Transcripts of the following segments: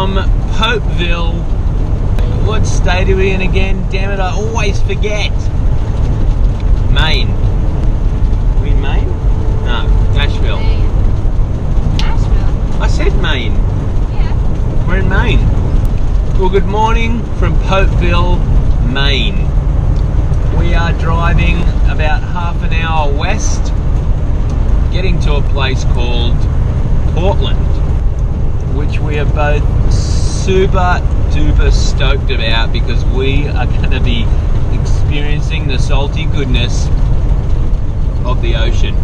from Popeville. What state are we in again? Damn it, I always forget. Maine. Are we in Maine? No, Nashville. Nashville? I said Maine. Yeah. We're in Maine. Well, good morning from Popeville, Maine. We are driving about half an hour west, getting to a place called Portland, which we are both super duper stoked about because we are going to be experiencing the salty goodness of the ocean.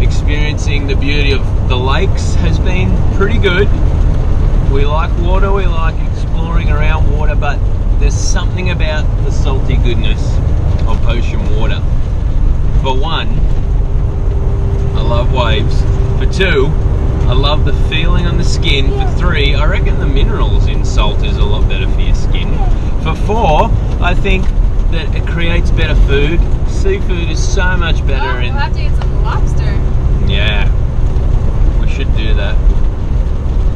Experiencing the beauty of the lakes has been pretty good. We like water, we like exploring around water, but there's something about the salty goodness of ocean water. For one, I love waves. For two, I love the feeling on the skin. For three, I reckon the minerals in salt is a lot better for your skin. For four, I think that it creates better food. Seafood is so much better. We'll have to get some lobster. Yeah, we should do that.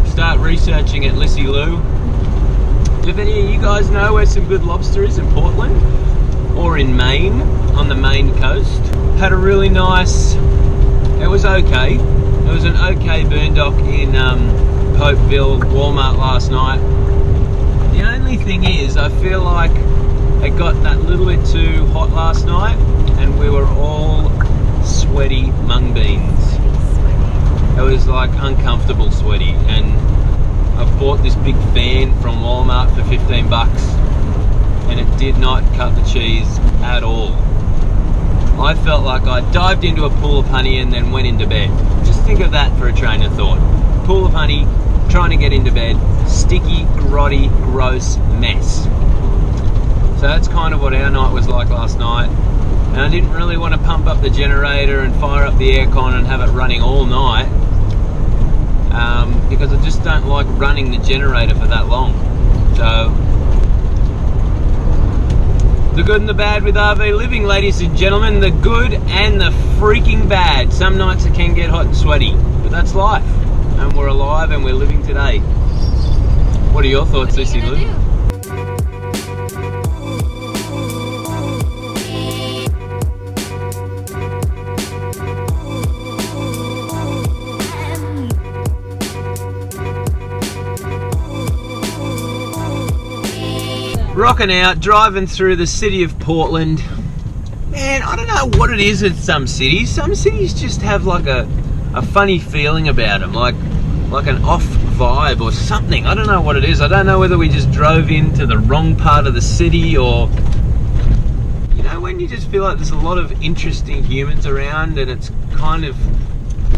Start researching at Lissy Lou. If any of you guys know where some good lobster is in Portland or in Maine, on the Maine coast, had a really nice, it was okay. It was an okay boondock in Popeville Walmart last night. The only thing is, I feel like it got that little bit too hot last night and we were all sweaty mung beans. It was like uncomfortable sweaty, and I bought this big fan from Walmart for 15 bucks and it did not cut the cheese at all. I felt like I dived into a pool of honey and then went into bed. Just think of that for a train of thought. Pool of honey, trying to get into bed, sticky, grotty, gross mess. So that's kind of what our night was like last night. And I didn't really want to pump up the generator and fire up the aircon and have it running all night, because I just don't like running the generator for that long. So, the good and the bad with RV living, ladies and gentlemen. The good and the freaking bad. Some nights it can get hot and sweaty, but that's life. And we're alive and we're living today. What are your thoughts, Lucy Lou? Rocking out, driving through the city of Portland. Man, I don't know what it is with some cities. Some cities just have like a funny feeling about them, like an off vibe or something. I don't know what it is. I don't know whether we just drove into the wrong part of the city, or, you know, when you just feel like there's a lot of interesting humans around and it's kind of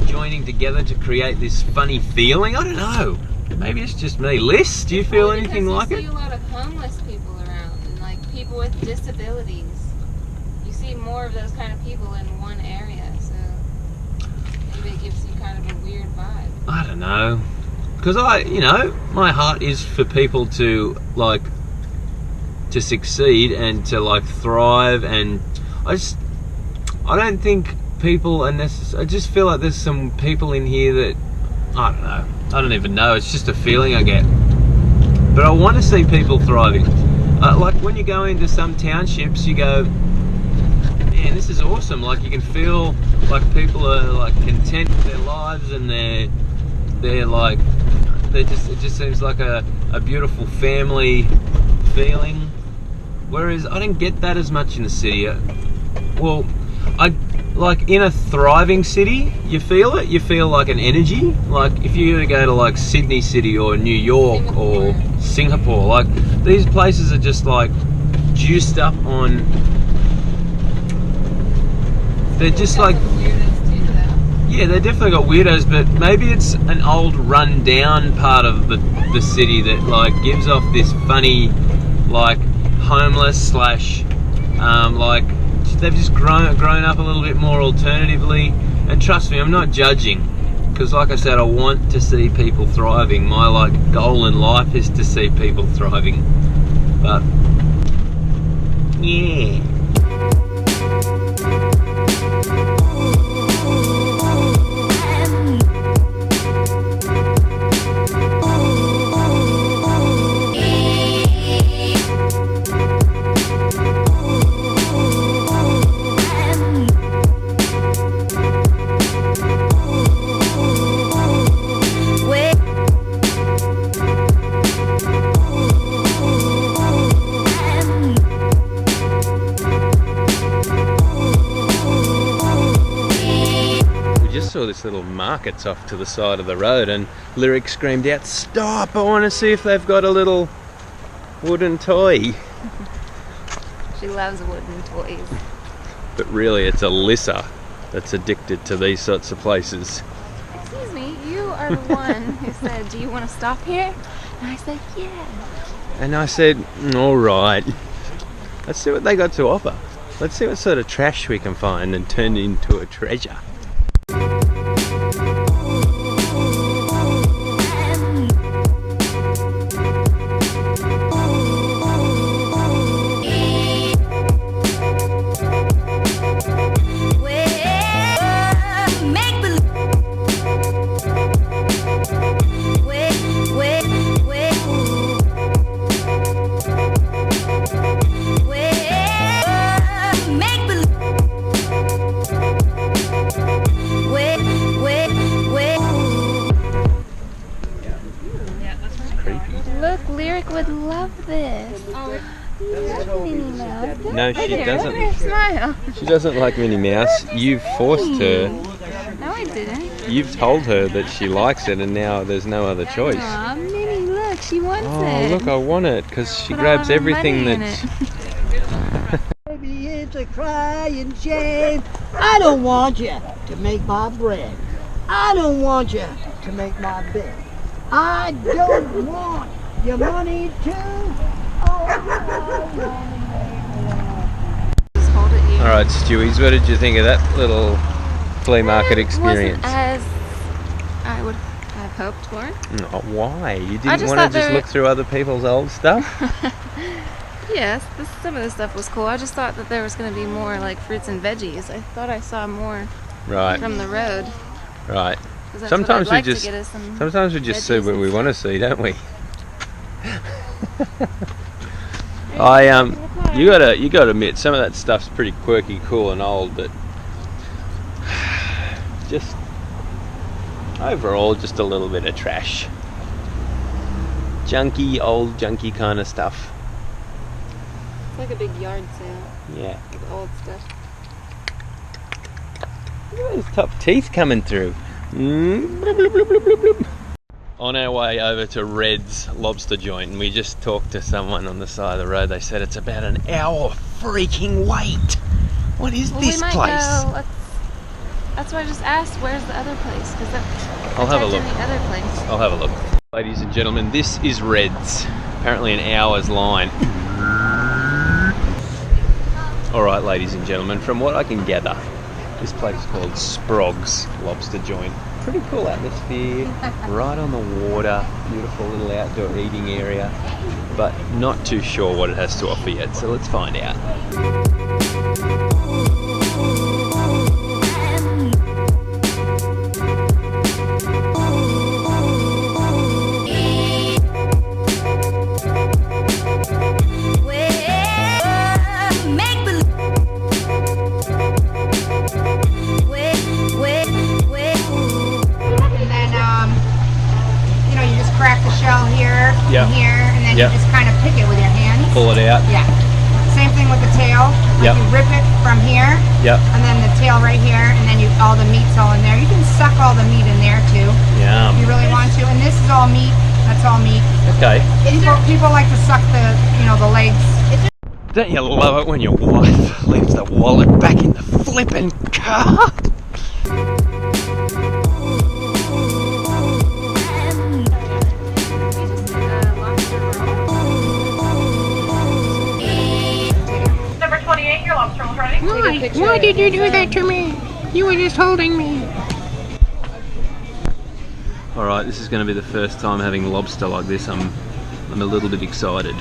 joining together to create this funny feeling. I don't know. Maybe it's just me. Liz, do you feel anything like it? You see a lot of homeless people around and like people with disabilities. You see more of those kind of people in one area, so maybe it gives you kind of a weird vibe. I don't know. Because my heart is for people to succeed and to like thrive, and I don't think people are necessary. I just feel like there's some people in here that, I don't know. I don't even know. It's just a feeling I get. But I want to see people thriving. Like when you go into some townships, you go, man, this is awesome. Like you can feel like people are like content with their lives, and it just seems like a beautiful family feeling. Whereas I don't get that as much in the city. Well, like in a thriving city, you feel it. You feel like an energy. Like if you were to go to like Sydney City or New York or Singapore, like these places are just like juiced up on. They're just like weirdos too, though. Yeah, they definitely got weirdos, but maybe it's an old run-down part of the city that like gives off this funny, like homeless slash like. They've just grown up a little bit more alternatively, and trust me, I'm not judging, because like I said, I want to see people thriving. My like goal in life is to see people thriving. But yeah. just saw this little market's off to the side of the road, and Lyric screamed out, "Stop! I want to see if they've got a little wooden toy." She loves wooden toys. But really, it's Alyssa that's addicted to these sorts of places. Excuse me, you are the one who said, "Do you want to stop here?" And I said, "Yeah." And I said, "All right, let's see what they got to offer. Let's see what sort of trash we can find and turn it into a treasure." Look, Lyric would love this. Oh, Minnie Mouse. No, she doesn't. Smile. She doesn't like Minnie Mouse. You've forced her. No, I didn't. You've told her that she likes it, and now there's no other choice. Aw, Minnie, look, she wants Oh, it. look, I want it, because she Put grabs all her everything money in that's... Baby, it's a crying shame. I don't want you to make my bread. I don't want you to make my bed. I don't want your money too. Oh, Just hold it here. Alright, Stewies, what did you think of that little flea market experience? It wasn't as I would have hoped for. No, why? You I didn't just want thought to just there- look through other people's old stuff? Yes, some of the stuff was cool. I just thought that there was going to be more like fruits and veggies. I thought I saw more Right, from the road. right. 'Cause that's Sometimes what I'd like we just to get us some sometimes we just see veggies what and we stuff. want to see, don't we? You gotta admit some of that stuff's pretty quirky, cool, and old, but just overall, just a little bit of trash, old junky kind of stuff. It's like a big yard sale Yeah. with old stuff. Look at those top teeth coming through. Bloop, bloop, bloop, bloop, bloop, bloop. On our way over to Red's Lobster Joint, and we just talked to someone on the side of the road. They said it's about an hour freaking wait. What is Well, this we might place? go. That's why I just asked, where's the other place? Because I'll have a look. The other place. I'll have a look. Ladies and gentlemen, this is Red's. Apparently an hour's line. Alright, ladies and gentlemen, from what I can gather, this place is called Sprog's Lobster Joint. Pretty cool atmosphere, right on the water, beautiful little outdoor eating area, but not too sure what it has to offer yet, so let's find out. Shell here, Yep. and here, and then Yep. you just kind of pick it with your hands. Pull it out. Yeah. Same thing with the tail. Like Yep. you rip it from here, Yep. and then the tail right here, and then all the meat's all in there. You can suck all the meat in there too, if you Yum. really want to. And this is all meat. That's all meat. Okay. People like to suck the legs. Don't you love it when your wife leaves the wallet back in the flippin' car? Number 28, your lobster roll's ready. Why did you do that to me? You were just holding me. Alright, this is going to be the first time having lobster like this. I'm a little bit excited.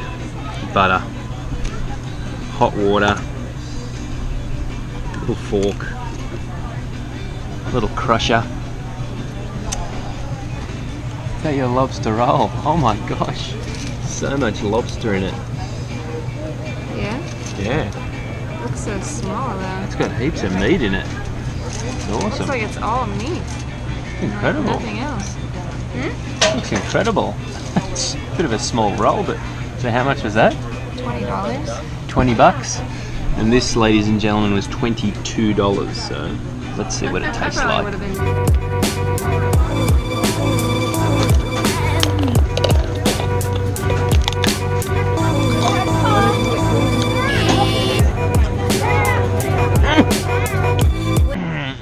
Butter, hot water, little fork, little crusher. Is that your lobster roll? Oh my gosh, so much lobster in it. Yeah? Yeah, Looks so small though. it's got heaps of meat in it. It's Looks awesome. like it's all meat. Incredible. Nothing else. Looks incredible. It's a bit of a small roll, but so how much was that? $20. 20 bucks. And this, ladies and gentlemen, was $22. So it's Let's see what it That tastes probably like. would have been.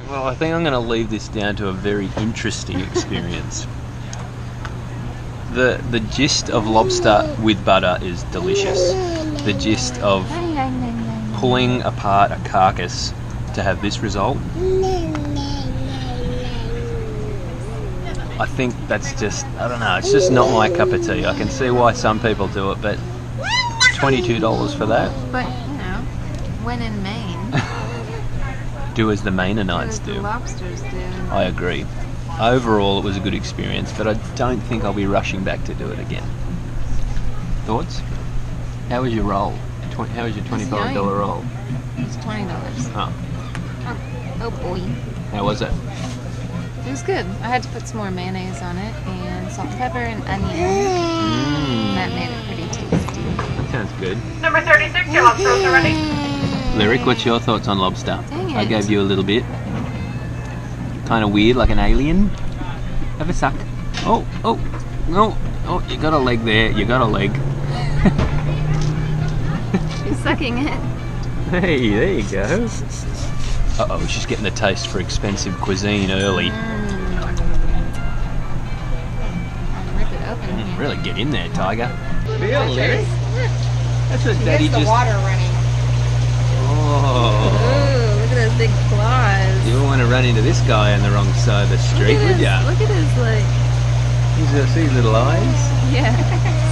Well, I think I'm going to leave this down to a very interesting experience. The gist of lobster with butter is delicious. The gist of pulling apart a carcass to have this result, I think that's just, I don't know, it's just not my cup of tea. I can see why some people do it, but $22 for that? But, you know, when in Maine, Do as the Mainer as the do. lobsters do. I agree. Overall, it was a good experience, but I don't think I'll be rushing back to do it again. Thoughts? How was your roll? How was your $25 roll? It's $20. Oh, Oh boy. how was it? It was good. I had to put some more mayonnaise on it and salt and pepper and onion. That made it pretty tasty. That sounds good. Number 36, your lobsters are ready. Lyric, what's your thoughts on lobster? Dang I it. gave you a little bit. Kind of weird, like an alien. Have a suck. Oh, you got a leg there. You got a leg. She's sucking it. Hey, there you go. Uh-oh, she's getting the taste for expensive cuisine early. I'll rip it open here. Really get in there, Tiger. Feel, Lyric. That's what He Daddy gets the just... water running. Oh. Ooh, look at those big claws. You wouldn't want to run into this guy on the wrong side of the street, would ya? Look at his, like, See his little eyes? yeah.